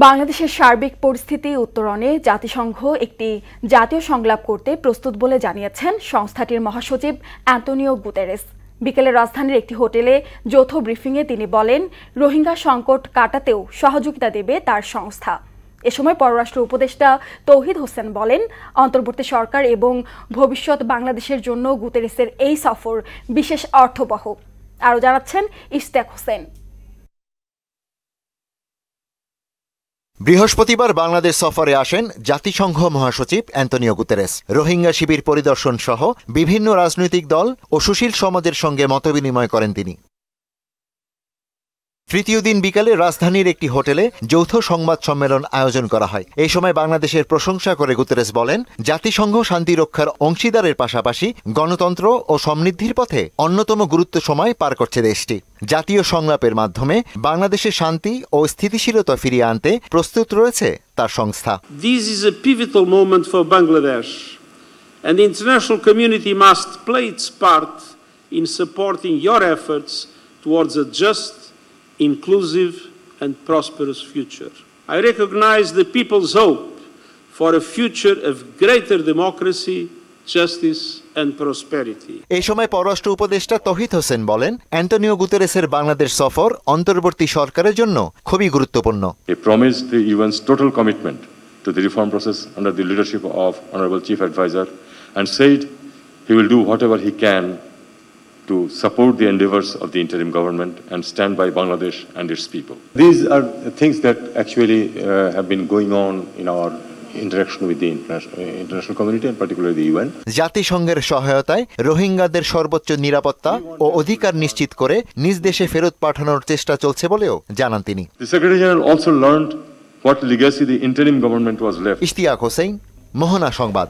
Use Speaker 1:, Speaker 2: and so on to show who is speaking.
Speaker 1: বাংলাদেশের সার্বিক পরিস্থিতি উত্তরণে জাতিসংঘ একটি জাতীয় সংলাপ করতে প্রস্তুত বলে জানিয়েছেন সংস্থাটির মহাসচিব অ্যান্তোনিও গুতেরেস। বিকেলে রাজধানীর একটি হোটেলে যৌথ ব্রিফিংয়ে তিনি বলেন, রোহিঙ্গা সংকট কাটাতেও সহযোগিতা দেবে তার সংস্থা। এ সময় পররাষ্ট্র উপদেষ্টা তৌহিদ হোসেন বলেন, অন্তর্বর্তী সরকার এবং ভবিষ্যৎ বাংলাদেশের জন্য গুতেরেসের এই সফর বিশেষ অর্থবহ। আরও জানাচ্ছেন ইশতিয়াক হোসেন।
Speaker 2: বৃহস্পতিবার বাংলাদেশ সফরে আসেন জাতিসংঘ মহাসচিব অ্যান্তোনিও গুতেরেস। রোহিঙ্গা শিবির পরিদর্শন সহ বিভিন্ন রাজনৈতিক দল ও সুশীল সমাজের সঙ্গে মতবিনিময় করেন তিনি। তৃতীয় দিন বিকালে রাজধানীর একটি হোটেলে যৌথ সংবাদ সম্মেলন আয়োজন করা হয়। এই সময় বাংলাদেশের প্রশংসা করে গুতেরেস বলেন, জাতিসংঘ শান্তি রক্ষার অংশীদারের পাশাপাশি গণতন্ত্র ও সমৃদ্ধির পথে অন্যতম গুরুত্ব সময় পার করছে দেশটি। জাতীয় সংলাপের মাধ্যমে বাংলাদেশের শান্তি ও স্থিতিশীলতা ফিরিয়ে আনতে প্রস্তুত রয়েছে তার সংস্থা।
Speaker 3: This is a pivotal moment for Bangladesh, and the international community must play its part in supporting your efforts towards a just, inclusive and prosperous future. I recognize the people's hope for a future of greater democracy, justice and prosperity.
Speaker 2: এই সময় পররাষ্ট্র উপদেষ্টা তৌহিদ হোসেন বলেন, Antonio গুতেরেসের Bangladesh সফর অন্তর্বর্তী সরকারের জন্য খুবই গুরুত্বপূর্ণ।
Speaker 4: He promised the UN's total commitment to the reform process under the leadership of Honorable Chief Advisor and said he will do whatever he can to support the endeavors of the interim government and stand by Bangladesh and its people.
Speaker 5: These are things that actually have been going on in our interaction with the international community and particularly the UN.
Speaker 2: জাতিসংঘের সহায়তায় রোহিঙ্গাদের সর্বোচ্চ নিরাপত্তা ও অধিকার নিশ্চিত করে নিজ দেশে ফেরত পাঠানোর চেষ্টা চলছে বলেও জানান তিনি।
Speaker 4: The Secretary General also learned what legacy the interim government was left.
Speaker 2: Ishtiaq Hossain, মোহনা সংবাদ।